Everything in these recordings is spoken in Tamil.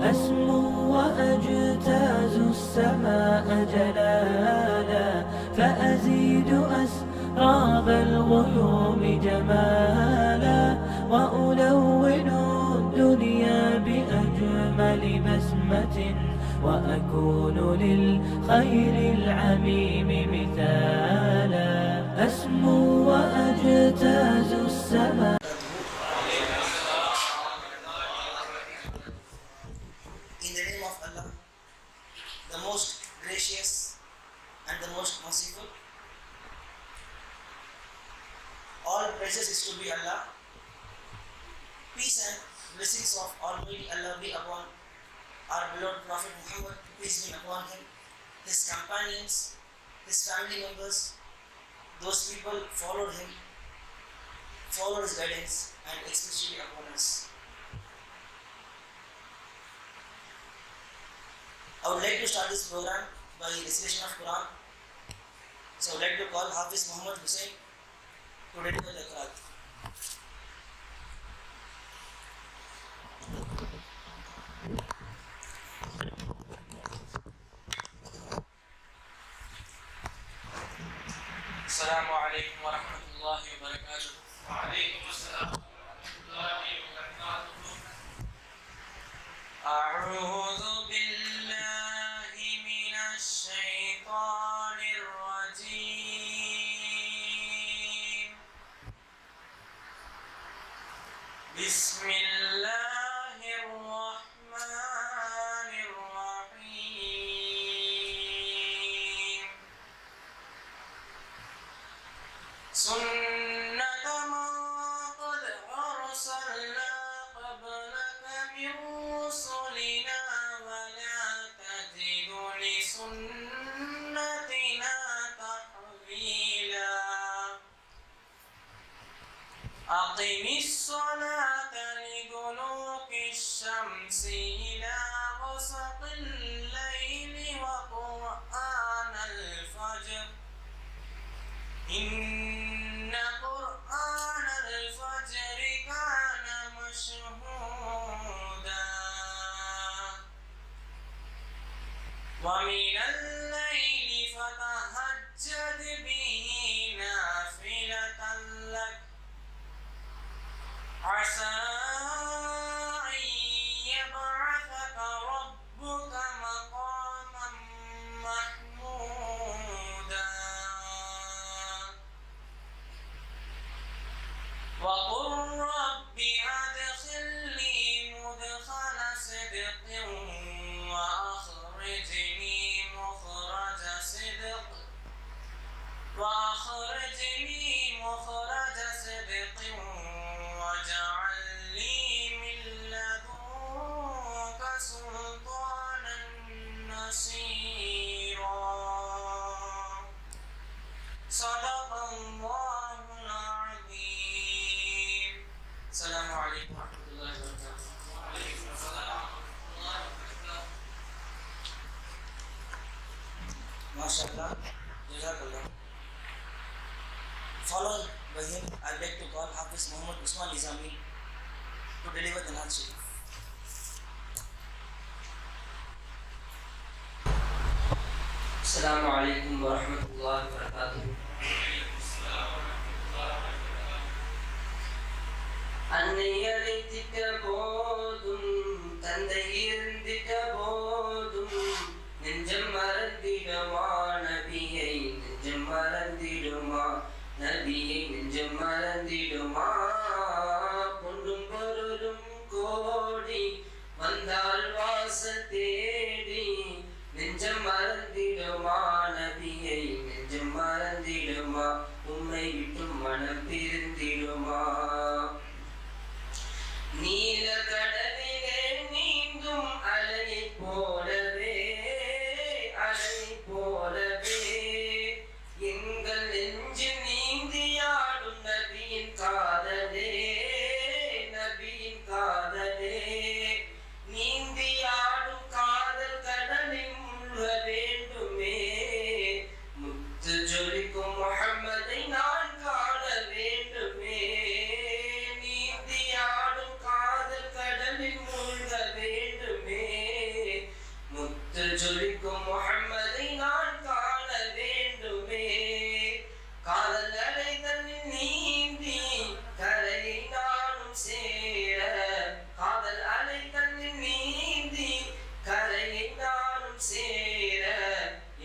أسمو وأجتاز السماء جلالا، فأزيد أسراب الغيوم جمالا، وألون الدنيا بأجمل بسمة، وأكون للخير العميم مثالا. أسمو وأجتاز السماء. In the name of Allah, the most gracious and the most merciful. All praises is to be Allah. Peace and blessings of Almighty Allah be upon our beloved Prophet Muhammad, peace be upon him, his companions, his family members, those people followed him, followed his guidance, and especially upon us. I would like to start this program by recitation of Quran. So I would like to call Hafiz Muhammad Hussain to deliver the Quran. Assalamu alaikum wa rahmatullahi wa barakatuh. Wa alaikum assalam wa rahmatullahi wa barakatuh. A'udhu billahi minash shaitanir rajim. Bismillahir rahmanir rahim. سنة من قد أرسلنا قبلك من رسلنا ولا تجد لسنتنا تحويلا. أقم الصلاة لدلوك الشمس إلى غسق الليل وقرآن الفجر إن قرآن الفجر كان مشهودا. ومن الليل فتهجد به نافلة لك عسى أن يبعثك ربك مقاما محمودا. وقل رب أدخلني مدخل صدق وأخرجني مخرج صدق واجعل لي من لدنك سلطانا نصيرا. صدق الله العظيم. السلام عليكم ورحمة الله وبركاته. وعليكم السلام ورحمة الله وبركاته. MashaAllah, Jazakallah. Followed by him, I would like to call Hafiz Muhammad Usman Nizami to deliver the Naat Sharif. السلام عليكم ورحمة الله وبركاته. அன்னை அழைத்திட்ட போதும் தந்தை இருந்திட்ட போதும் நெஞ்சம் மறந்திடுமா நபியை, நெஞ்சம் மறந்திடுமா நபியை, நெஞ்சம் மறந்திடுமா. பொன்னும் பொருளும் கோடி வந்தால் வாசல் தேடி நெஞ்சம் மறந்திடுமா நபியை, நெஞ்சம் மறந்திடுமா. உம்மை விட்டும் மனம் பிரிந்திடுமா. நீல கடலிலே நீந்தும் அலையை போலவே, அலையை போலவே எங்கள் நெஞ்சில் நீந்தியாடும் நபியின் காதலே, நபியின் காதலே. நீந்தியாடும் காதலே ஜொலிக்கும் முஹம்மதை நான் காண வேண்டுமே. காதல் அலை தன்னில் நீந்தி கரையை நானும் சேர, காதல் அலை தன்னில் நீந்தி கரையை நானும் சேர,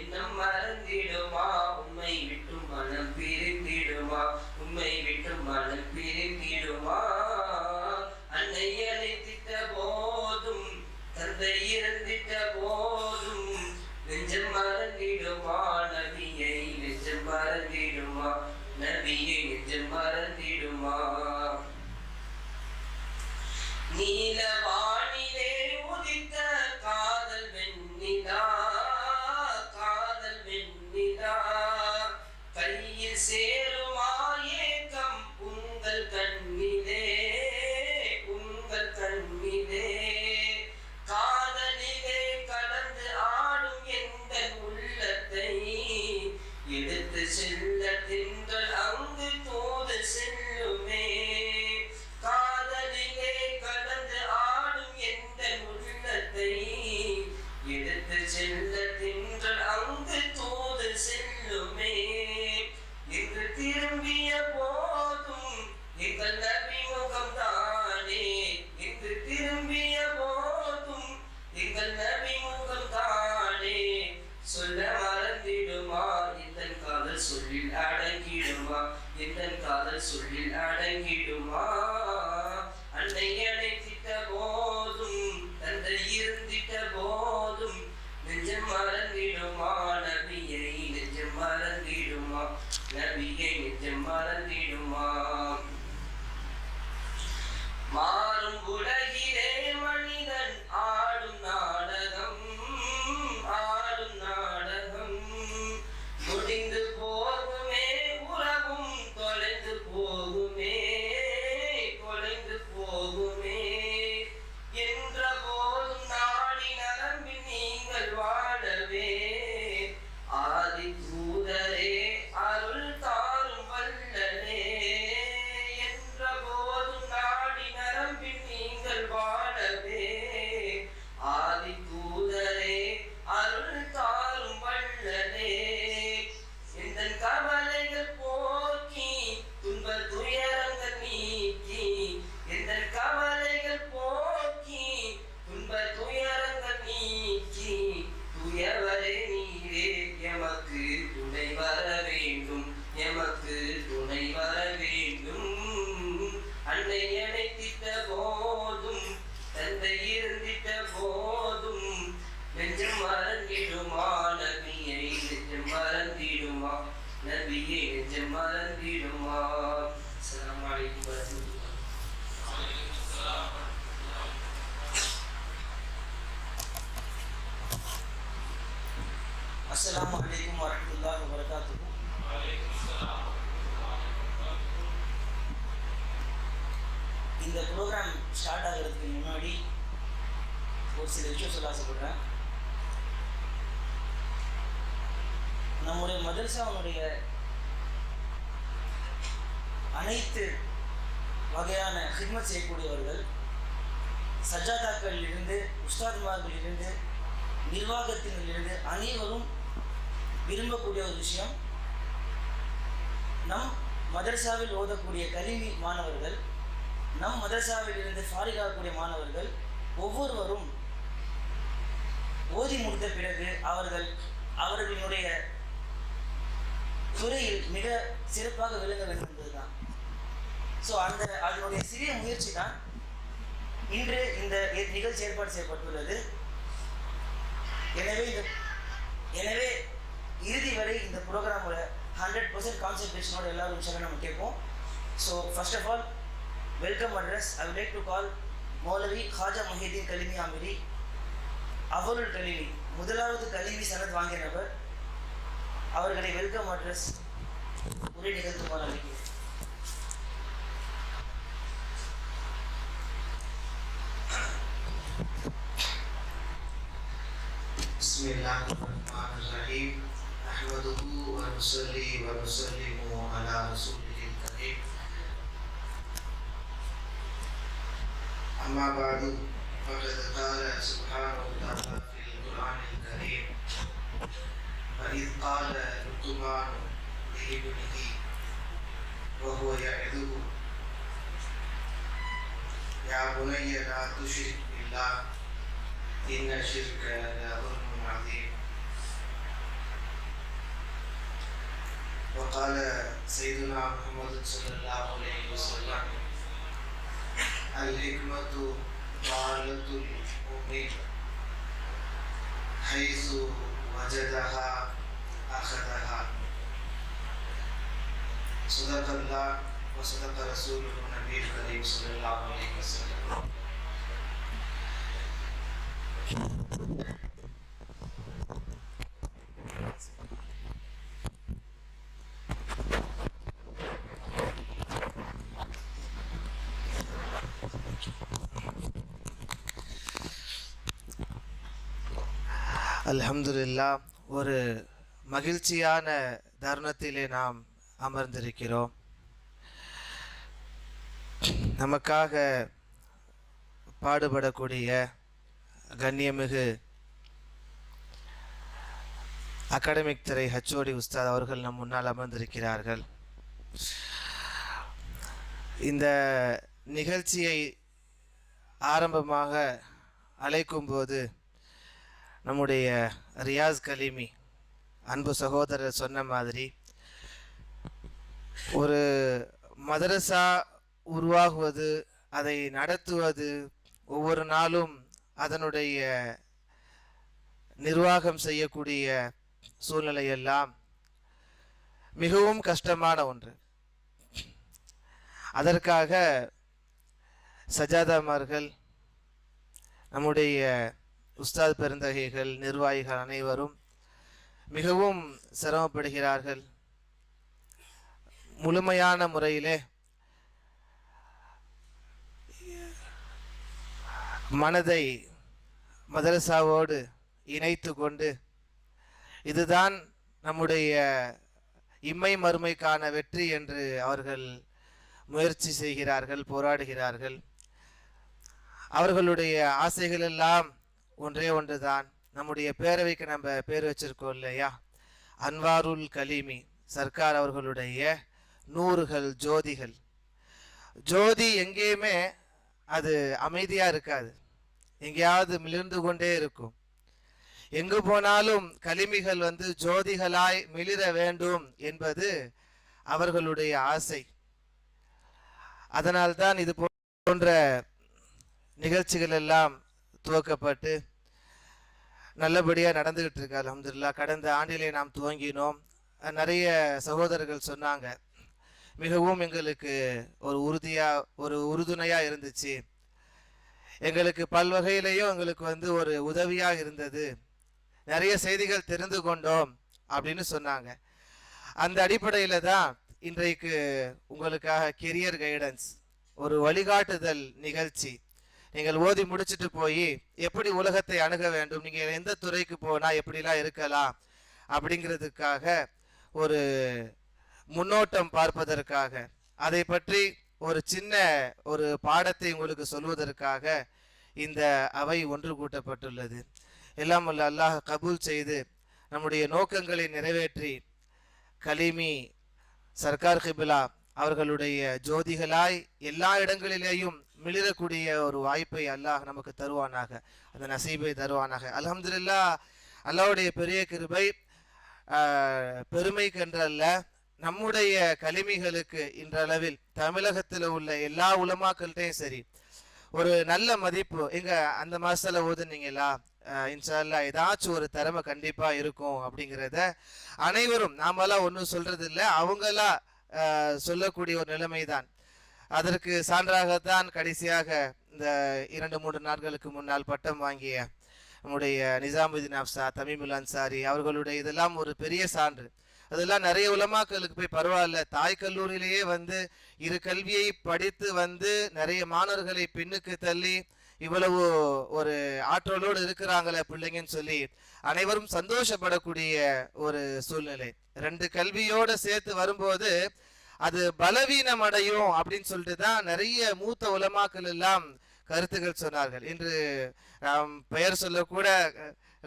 இன்னும் மறந்திடுமா உம்மை விட்டு மனம் பிரிந்திடுமா, உம்மை விட்டு மனம் பிரிந்திடுமா. அன்னை அழைத்திட்ட போதும் தந்தை இறந்திட்ட போதும் நெஞ்சம் மறந்திடுமா நபியை, நெஞ்சம் மறந்திடுமா நபியை, நெஞ்சம் மறந்திடுமா. நீலவானிலே உதித்த காதல் வெண்ணிலா, காதல் வெண்ணிலா, கையில் சேருமா ஏக்கம் உங்கள் கண்ணிலே, உங்கள் கண்ணிலே. காதலிலே கலந்து ஆடும் எந்த உள்ளத்தை எடுத்து செல்ல திங்கள் அங்கு தூது செல்லுமே. காதலிலே கலந்து ஆடும் எந்த உள்ளத்தை எடுத்து செல்ல திங்கள் அங்கு தூது செல்லுமே. இன்று திரும்பிய போதும் எங்கள் நபி முகம் தானே, இன்று திரும்பிய போதும் எங்கள் நபி முகம் தானே. சொல்ல மறந்திடுமா எந்தன் காதல் சொல்லில் அடங்கிடுமா, எந்தன் காதல் சொல்லில் அடங்கிடுமா. அன்னை அழைத்திட்ட போதும் தந்தை இருந்திட்ட போதும் நெஞ்சம் மறந்திடுமா நபியை, நெஞ்சம் மறந்திடுமா நபியை, நெஞ்சம் மறந்திடுமா. மாறும் உலகிலே மனிதன் ஆடும் நாடகம், ஆடும் நாடகம். முடிந்து போகுமே உறவும் தொலைந்து போகுமே, தொலைந்து போகுமே. என்ற போதும் நாடி நரம்பி நீங்கள் வாழவே, ஆதி தூதரே அருள் தாரும் வல்லனே. என்ற போதும் நாடி நரம்பி நீங்கள் வாழவே, ஆதி தூதரே அருள் தாரும் வல்லனே. எந்தன் கவலைகள் போக்கி துன்ப துயரங்கள் நீக்கி, எந்தன் கவலைகள் போக்கி துன்ப துயரங்கள் நீக்கி, துயவரே நீரே எமக்கு துணை வர வேண்டும், எமக்கு துணை வர வேண்டும். அன்னை அழைத்திட்ட போதும் தந்தை இருந்திட்ட போதும் நெஞ்சம் மறந்திடுமா நபியை, நெஞ்சம் மறந்திடுமா நபியை, நெஞ்சம் மறந்திடுமா. அஸ்ஸலாமு அலைக்கும் வரஹ்மத்துல்லாஹி. அஸ்ஸலாமு அலைக்கும் வரஹ்மத்துல்லாஹி வபரகாத்துஹு. இந்த ப்ரோக்ராம் ஸ்டார்ட் ஆகிறதுக்கு முன்னாடி ஒரு சில விஷயம் சொல்ல ஆசைப்படுறேன். நம்முடைய மதரசாவுடைய அனைத்து வகையான ஹிட்மத் செய்யக்கூடியவர்கள், சஜாதாக்களிலிருந்து உஸ்தாத்மார்களிலிருந்து நிர்வாகத்தினரிலிருந்து அனைவரும் விரும்பக்கூடிய ஒரு விஷயம், நம் மதரசாவில் ஓதக்கூடிய கல்வி மாணவர்கள், நம் மதரசாவில் இருந்து ஃபாரிகாகக்கூடிய மாணவர்கள் ஒவ்வொருவரும் ஓதி முடித்த பிறகு அவர்களினுடைய துறையில் மிக சிறப்பாக விளங்க வேண்டும் என்பதுதான். ஸோ அதனுடைய சிறிய முயற்சி தான் இன்று இந்த நிகழ்ச்சி ஏற்பாடு செய்யப்பட்டுள்ளது. எனவே இறுதி வரை இந்த ப்ரோக்ராமோட 100% கான்சன்ட்ரேஷனோட எல்லாரும் விஷயம் நம்ம கேட்போம். So first of all welcome address. I would like to call மௌலவி ஹாஜா முஹிதீன் கலிமி ஆமிரி, அவருள் கலிமி, முதலாவது கலிமி சனத் வாங்கிய நபர், அவர்களை வெல்கம் அட்ரஸ் உரை நிகழ்த்துமாறு அழைக்கிறேன். Bismillahirrahmanirrahim. Nahmaduhu wa nusalli wa nusallimu ala rasulihil karim. Amma ba'du, faqad qala subhanahu wa ta'ala fil Qur'anil karim. تشرك بالله إن الشرك لظلم عظيم. وقال سيدنا محمد صلى الله عليه وسلم الحكمة ضالة المؤمن حيث وجدها أخذها. صدق الله وصدق رسوله النبي الكريم صلى الله عليه وسلم. அல்ஹம்துலில்லாஹ். ஒரு மகிழ்ச்சியான தருணத்திலே நாம் அமர்ந்திருக்கிறோம். நமக்காக பாடுபடக்கூடிய கண்ணியமிகு அகாடமிக் துறை ஹச்ஓடி உஸ்தாத் அவர்கள் நம் முன்னால் அமர்ந்திருக்கிறார்கள். இந்த நிகழ்ச்சியை ஆரம்பமாக அழைக்கும்போது நம்முடைய ரியாஸ் கலீமி அன்பு சகோதரர் சொன்ன மாதிரி ஒரு மதரசா உருவாகுவது, அதை நடத்துவது, ஒவ்வொரு நாளும் அதனுடைய நிர்வாகம் செய்யக்கூடிய சூழ்நிலையெல்லாம் மிகவும் கஷ்டமான ஒன்று. அதற்காக சஜாதாமார்கள், நம்முடைய உஸ்தாத் பெருந்தகைகள், நிர்வாகிகள் அனைவரும் மிகவும் சிரமப்படுகிறார்கள். முழுமையான முறையிலே மனதை மதரசாவோடு இணைத்து கொண்டு இதுதான் நம்முடைய இம்மை மறுமைக்கான வெற்றி என்று அவர்கள் முயற்சி செய்கிறார்கள், போராடுகிறார்கள். அவர்களுடைய ஆசைகள் எல்லாம் ஒன்றே ஒன்றுதான். நம்முடைய பேரவைக்கு நம்ம பேர் வச்சிருக்கோம் இல்லையா, அன்வாருல் கலீமி சர்க்கார் அவர்களுடைய நூறுகள், ஜோதிகள். ஜோதி எங்கேயுமே அது அமைதியா இருக்காது, எங்கேயாவது மிளிர்ந்து கொண்டே இருக்கும். எங்கு போனாலும் கலிமிகள் ஜோதிகளாய் மிளிர வேண்டும் என்பது அவர்களுடைய ஆசை. அதனால்தான் இது போன்ற நிகழ்ச்சிகள் எல்லாம் துவக்கப்பட்டு நல்லபடியாக நடந்துகிட்டு இருக்கு. அல்ஹம்துலில்லாஹ். கடந்த ஆண்டிலே நாம் துவங்கினோம். நிறைய சகோதரர்கள் சொன்னாங்க, மிகவும் எங்களுக்கு ஒரு உறுதுணையாக இருந்துச்சு, எங்களுக்கு பல்வகையிலையும் எங்களுக்கு ஒரு உதவியாக இருந்தது, நிறைய செய்திகள் தெரிந்து கொண்டோம் அப்படின்னு சொன்னாங்க. அந்த அடிப்படையில் தான் இன்றைக்கு உங்களுக்காக கெரியர் கைடன்ஸ், ஒரு வழிகாட்டுதல் நிகழ்ச்சி. நீங்கள் ஓதி முடிச்சுட்டு போய் எப்படி உலகத்தை அணுக வேண்டும், நீங்கள் எந்த துறைக்கு போனால் எப்படிலாம் இருக்கலாம் அப்படிங்கிறதுக்காக ஒரு முன்னோட்டம் பார்ப்பதற்காக, அதை பற்றி ஒரு சின்ன ஒரு பாடத்தை உங்களுக்கு சொல்வதற்காக இந்த அவை ஒன்று கூட்டப்பட்டுள்ளது. எல்லாம் வல்ல அல்லாஹ் கபூல் செய்து நம்முடைய நோக்கங்களை நிறைவேற்றி கலீமி சர்க்கார் கிபிலா அவர்களுடைய ஜோதிகளாய் எல்லா இடங்களிலேயும் மிளிரக்கூடிய ஒரு வாய்ப்பை அல்லாஹ் நமக்கு தருவானாக, அந்த நசீபை தருவானாக. அல்ஹம்துலில்லாஹ். அல்லாஹ்வுடைய பெரிய கிருபை, பெருமைக்கென்றல்ல, நம்முடைய கலிமிகளுக்கு இன்றளவில் தமிழகத்தில் உள்ள எல்லா உலமாக்கள்கிட்டையும் சரி ஒரு நல்ல மதிப்பு. எங்க அந்த மாசத்துல ஓதுனீங்களா, இன்ஷா அல்லாஹ் ஏதாச்சும் ஒரு திறமை கண்டிப்பா இருக்கும் அப்படிங்கிறத அனைவரும், நாமெல்லாம் ஒன்றும் சொல்றது இல்லை, அவங்களா சொல்லக்கூடிய ஒரு நிலைமை தான். அதற்கு சான்றாகத்தான் கடைசியாக இந்த 2-3 நாட்களுக்கு முன்னால் பட்டம் வாங்கிய நம்முடைய நிசாமுதீன் அப்சா, தமீமுல் அன்சாரி அவர்களுடைய இதெல்லாம் ஒரு பெரிய சான்று. அதெல்லாம் நிறைய உலமாக்களுக்கு போய் பரவாயில்ல, தாய் கல்லூரியிலேயே இரு கல்வியை படித்து நிறைய மாணவர்களை பின்னுக்கு தள்ளி இவ்வளவு ஒரு ஆற்றலோடு இருக்கிறாங்களே பிள்ளைங்கன்னு சொல்லி அனைவரும் சந்தோஷப்படக்கூடிய ஒரு சூழ்நிலை. 2 கல்வியோடு சேர்த்து வரும்போது அது பலவீனம் அடையும் அப்படின்னு சொல்லிட்டு தான் நிறைய மூத்த உலமாக்கள் எல்லாம் கருத்துக்கள் சொன்னார்கள். இன்று நாம் பெயர் சொல்லக்கூட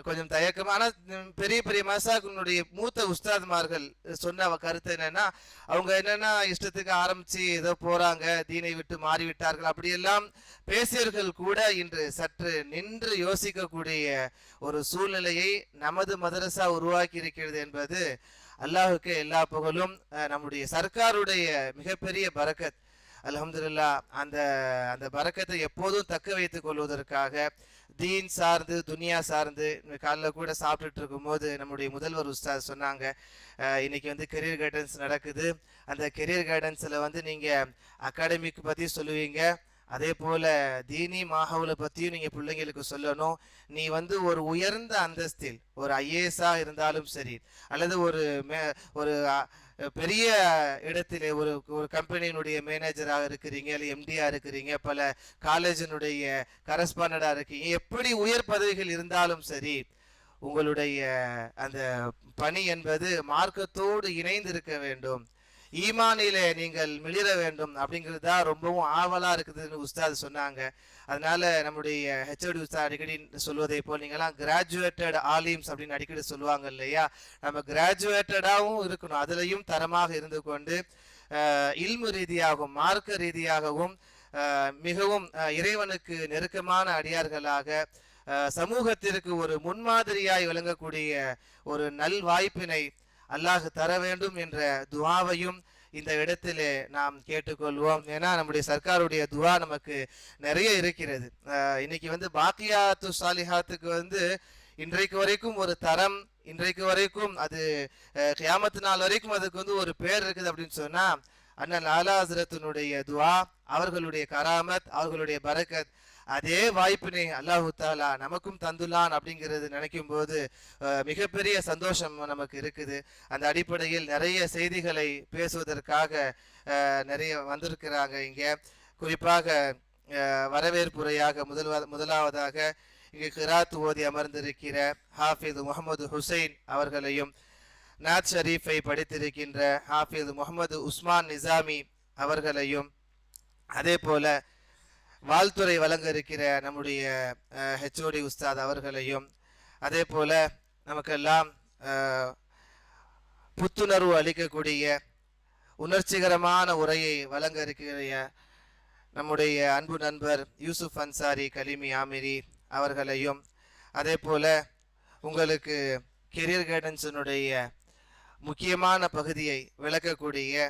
கொஞ்சம் தயக்கம். ஆனால் பெரிய பெரிய மசாக்களுடைய மூத்த உஸ்தாத்மார்கள் சொன்ன கருத்து என்னன்னா, அவங்க என்னன்னா இஷ்டத்துக்கு ஆரம்பிச்சு ஏதோ போறாங்க, தீனை விட்டு மாறிவிட்டார்கள் அப்படியெல்லாம் பேசியவர்கள் கூட இன்று சற்று நின்று யோசிக்கக்கூடிய ஒரு சூழ்நிலையை நமது மதரசா உருவாக்கி இருக்கிறது என்பது அல்லாஹுக்கு எல்லா புகழும். நம்முடைய சர்க்காருடைய மிகப்பெரிய பரக்கத். அல்ஹம்துலில்லாஹ். அந்த அந்த பரக்கத்தை எப்போதும் தக்க வைத்துக் கொள்வதற்காக தீன் சார்ந்து துனியா சார்ந்து காலைல கூட சாப்பிட்டுட்டு இருக்கும்போது நம்முடைய முதல்வர் உஸ்தாத் சொன்னாங்க, இன்னைக்கு வந்து கெரியர் கைடன்ஸ் நடக்குது, அந்த கெரியர் கைடன்ஸில் வந்து நீங்கள் அகாடமிக் பற்றி சொல்லுவீங்க, அதே போல் தீனி மாஹவுலை பற்றியும் நீங்கள் பிள்ளைங்களுக்கு சொல்லணும். நீ வந்து ஒரு உயர்ந்த அந்தஸ்தில் ஒரு ஐஏஎஸ்ஸாக இருந்தாலும் சரி, அல்லது ஒரு பெரிய இடத்திலே ஒரு கம்பெனியினுடைய மேனேஜராக இருக்கிறீங்க, இல்லை எம்டியாக இருக்கிறீங்க, பல காலேஜினுடைய கரஸ்பாண்டடாக இருக்கீங்க, எப்படி உயர் பதவிகள் இருந்தாலும் சரி, உங்களுடைய அந்த பணி என்பது மார்க்கத்தோடு இணைந்து இருக்க வேண்டும், ஈமானிலே நீங்கள் மிளிர வேண்டும் அப்படிங்கிறது தான் ரொம்பவும் ஆவலாக இருக்குதுன்னு உஸ்தாத் சொன்னாங்க. அதனால நம்முடைய ஹெச்ஓடி உஸ்தாத் அடிக்கடி சொல்வதை போல் நீங்கள்லாம் கிராஜுவேட்டட் ஆலிம்ஸ் அப்படின்னு அடிக்கடி சொல்லுவாங்க இல்லையா, நம்ம கிராஜுவேட்டடாகவும் இருக்கணும், அதுலேயும் தரமாக இருந்து கொண்டு இல்மு ரீதியாகவும் மார்க்க ரீதியாகவும் மிகவும் இறைவனுக்கு நெருக்கமான அடியார்களாக சமூகத்திற்கு ஒரு முன்மாதிரியாய் விளங்கக்கூடிய ஒரு நல் வாய்ப்பினை அல்லாஹ் தர வேண்டும் என்ற துவாவையும் இந்த இடத்திலே நாம் கேட்டுக்கொள்வோம். ஏன்னா நம்முடைய சர்க்காருடைய துவா நமக்கு நிறைய இருக்கிறது. இன்னைக்கு வந்து பாக்கியாத்து சாலிஹாத்துக்கு வந்து இன்றைக்கு வரைக்கும் ஒரு தரம், இன்றைக்கு வரைக்கும் அது கியாமத்து நாள் வரைக்கும் அதுக்கு வந்து ஒரு பேர் இருக்குது அப்படின்னு சொன்னா அண்ணன் லாலா ஹஸ்ரத்தினுடைய துவா, அவர்களுடைய கராமத், அவர்களுடைய பரக்கத், அதே வாய்ப்பினை அல்லாஹு தாலா நமக்கும் தந்துள்ளான் அப்படிங்கிறது நினைக்கும் போது மிகப்பெரிய சந்தோஷம் நமக்கு இருக்குது. அந்த அடிப்படையில் நிறைய செய்திகளை பேசுவதற்காக நிறைய வந்திருக்கிறாங்க. இங்கே குறிப்பாக வரவேற்புரையாக முதலாவதாக இங்கு கிராத் ஓதி அமர்ந்திருக்கிற ஹாஃபிஸ் முகமது ஹுசைன் அவர்களையும், நாத் ஷரீஃபை படித்திருக்கின்ற ஹாஃபிஸ் முகமது உஸ்மான் நிசாமி அவர்களையும், அதே போல வாழ்த்துறை வழங்க இருக்கிற நம்முடைய ஹெச்ஓடி உஸ்தாத் அவர்களையும், அதே போல நமக்கெல்லாம் புத்துணர்வு அளிக்கக்கூடிய உணர்ச்சிகரமான உரையை வழங்க இருக்கிற நம்முடைய அன்பு நண்பர் யூசுப் அன்சாரி கலிமி ஆமிரி அவர்களையும், அதே போல உங்களுக்கு கெரியர் கைடன்ஸினுடைய முக்கியமான பகுதியை விளக்கக்கூடிய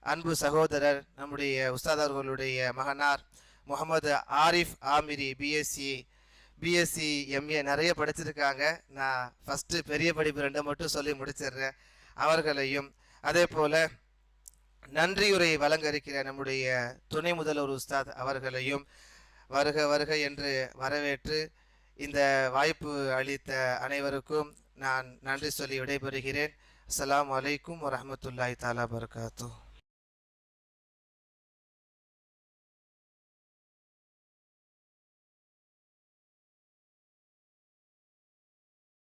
அன்பு சகோதரர் நம்முடைய உஸ்தாத் அவர்களுடைய மகனார் முகமது ஆரிஃப் ஆமிரி பிஎஸ்சி எம்ஏ நிறைய படிச்சிருக்காங்க. நான் ஃபஸ்ட்டு பெரிய படிப்பு 2 மட்டும் சொல்லி முடிச்சிடுறேன். அவர்களையும், அதே போல் நன்றியுரை வழங்க இருக்கிற நம்முடைய துணை முதல்வர் உஸ்தாத் அவர்களையும் வருக வருக என்று வரவேற்று இந்த வாய்ப்பு அளித்த அனைவருக்கும் நான் நன்றி சொல்லி விடைபெறுகிறேன். அஸ்ஸலாமு அலைக்கும் வரஹ்மத்துல்லாஹி தஆலா பரகாத்துஹு.